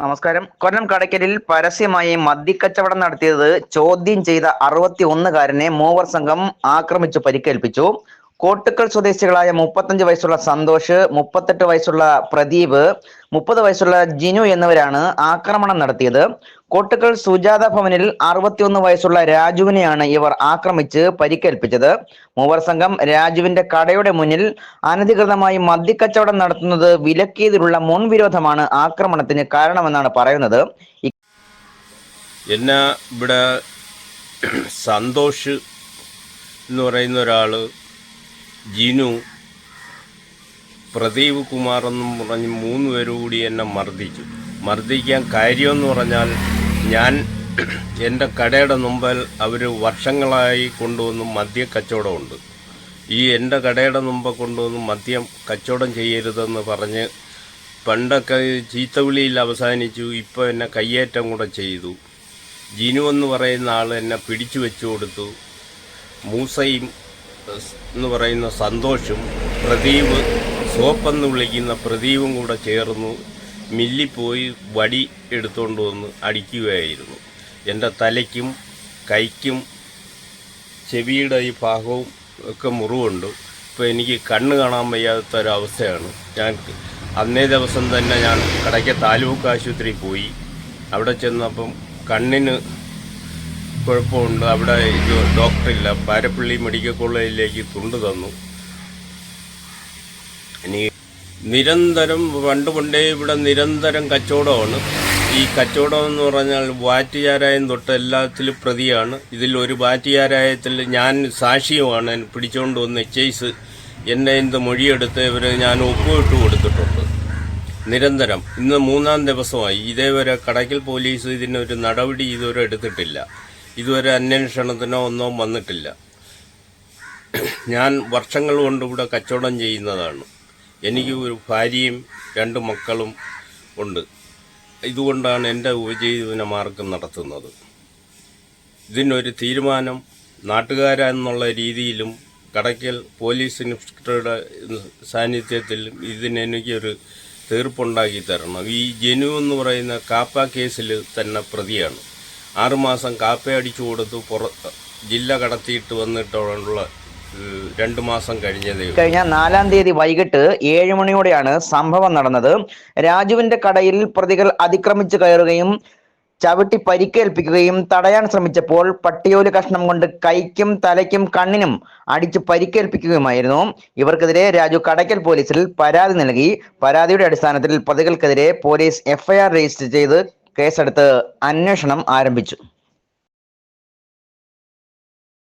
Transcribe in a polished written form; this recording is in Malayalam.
നമസ്കാരം. കൊല്ലം കടയ്ക്കലിൽ പരസ്യമായി മദ്യക്കച്ചവടം നടത്തിയത് ചോദ്യം ചെയ്ത 61-കാരനെ മൂവർ സംഘം ആക്രമിച്ചു പരിക്കേൽപ്പിച്ചു. കോട്ടുക്കൽ സ്വദേശികളായ 35 വയസ്സുള്ള സന്തോഷ്, 38 വയസ്സുള്ള പ്രദീപ്, 30 വയസ്സുള്ള ജിനു എന്നിവരാണ് ആക്രമണം നടത്തിയത്. കോട്ടുക്കൽ സുജാത ഭവനിൽ 61 വയസ്സുള്ള രാജുവിനെയാണ് ഇവർ ആക്രമിച്ച് പരിക്കേൽപ്പിച്ചത്. മൂവർ സംഘം രാജുവിന്റെ കടയുടെ മുന്നിൽ അനധികൃതമായി മദ്യക്കച്ചവടം നടത്തുന്നത് വിലക്കിയതിലുള്ള മുൻവിരോധമാണ് ആക്രമണത്തിന് കാരണമെന്നാണ് പറയുന്നത്. എന്നെ ഇവിടെ സന്തോഷ് എന്ന് പറയുന്ന ഒരാൾ, ജിനു, പ്രദീപ് കുമാർ എന്നും പറഞ്ഞ് 3 പേരും കൂടി എന്നെ മർദ്ദിക്കാൻ കാര്യമെന്ന് പറഞ്ഞാൽ, ഞാൻ എൻ്റെ കടയുടെ മുമ്പിൽ അവർ വർഷങ്ങളായി കൊണ്ടുവന്ന് മദ്യ കച്ചവടമുണ്ട്. എൻ്റെ കടയുടെ മുമ്പ് കൊണ്ടുവന്ന് മദ്യം കച്ചവടം ചെയ്യരുതെന്ന് പറഞ്ഞ് പണ്ടൊക്കെ ചീത്തവിളിയിൽ അവസാനിച്ചു. ഇപ്പോൾ എന്നെ കയ്യേറ്റം കൂടെ ചെയ്തു. ജിനു എന്ന് പറയുന്ന ആൾ എന്നെ പിടിച്ചു വെച്ചു കൊടുത്തു. മൂസയും എന്ന് പറയുന്ന സന്തോഷും പ്രദീപ്, സോപ്പെന്ന് വിളിക്കുന്ന പ്രദീപും കൂടെ ചേർന്നു മില്ലിൽ പോയി വടി എടുത്തുകൊണ്ട് വന്ന് അടിക്കുകയായിരുന്നു. എൻ്റെ തലയ്ക്കും കൈക്കും ചെവിയുടെ ഈ ഭാഗവും ഒക്കെ മുറിവുണ്ട്. ഇപ്പോൾ എനിക്ക് കണ്ണ് കാണാൻ വയ്യാത്തൊരവസ്ഥയാണ്. ഞാൻ അന്നേ ദിവസം തന്നെ ഞാൻ കടയ്ക്ക് താലൂക്ക് ആശുപത്രിയിൽ പോയി. അവിടെ ചെന്നപ്പം കണ്ണിന് കുഴപ്പമുണ്ട്, അവിടെ ഡോക്ടറില്ല. പാരപ്പള്ളി മെഡിക്കൽ കോളേജിലേക്ക് തുണ്ട് തന്നു. ഇനി നിരന്തരം പണ്ടേ ഇവിടെ നിരന്തരം കച്ചവടമാണ്. ഈ കച്ചവടം എന്ന് പറഞ്ഞാൽ വാറ്റുചാരായം തൊട്ട് എല്ലാത്തിലും പ്രതിയാണ്. ഇതിൽ ഒരു വാറ്റുചാരായത്തിൽ ഞാൻ സാക്ഷിയുമാണ്. പിടിച്ചുകൊണ്ട് വന്ന് കേസ് എൻ്റെ എന്ത് മൊഴിയെടുത്ത് ഇവർ ഞാൻ ഒപ്പിട്ട് കൊടുത്തിട്ടുണ്ട്. നിരന്തരം ഇന്ന് 3-ാം ദിവസമായി. ഇതേവരെ കടയ്ക്കൽ പോലീസ് ഇതിനൊരു നടപടി ഇതുവരെ എടുത്തിട്ടില്ല. ഇതുവരെ അന്വേഷണത്തിനോ ഒന്നോ വന്നിട്ടില്ല. ഞാൻ വർഷങ്ങൾ കൊണ്ട് ഇവിടെ കച്ചവടം ചെയ്യുന്നതാണ്. എനിക്ക് ഒരു ഭാര്യയും 2 മക്കളും ഉണ്ട്. ഇതുകൊണ്ടാണ് എൻ്റെ ഉപജീവന മാർഗം നടത്തുന്നത്. ഇതിനൊരു തീരുമാനം നാട്ടുകാരെന്നുള്ള രീതിയിലും കടയ്ക്കൽ പോലീസ് ഇൻസ്പെക്ടറുടെ സാന്നിധ്യത്തിലും ഇതിനെനിക്കൊരു തീർപ്പുണ്ടാക്കി തരണം. ഈ ജനു എന്ന് പറയുന്ന കാപ്പ കേസിൽ തന്നെ പ്രതിയാണ്. 6 മാസം കാപ്പ അടിച്ചു കൊടുത്തു ജില്ല കടത്തിയിട്ട് വന്നിട്ടുള്ള 2 മാസം കഴിഞ്ഞ 4-ാം തീയതി വൈകിട്ട് 7 മണിയോടെയാണ് സംഭവം നടന്നത്. രാജുവിന്റെ കടയിൽ പ്രതികൾ അതിക്രമിച്ചു കയറുകയും ചവിട്ടി പരിക്കേൽപ്പിക്കുകയും തടയാൻ ശ്രമിച്ചപ്പോൾ പട്ടിയോല് കഷ്ണം കൊണ്ട് കൈക്കും തലയ്ക്കും കണ്ണിനും അടിച്ച് പരിക്കേൽപ്പിക്കുകയുമായിരുന്നു. ഇവർക്കെതിരെ രാജു കടയ്ക്കൽ പോലീസിൽ പരാതി നൽകി. പരാതിയുടെ അടിസ്ഥാനത്തിൽ പ്രതികൾക്കെതിരെ പോലീസ് FIR രജിസ്റ്റർ ചെയ്ത് കേസെടുത്ത് അന്വേഷണം ആരംഭിച്ചു.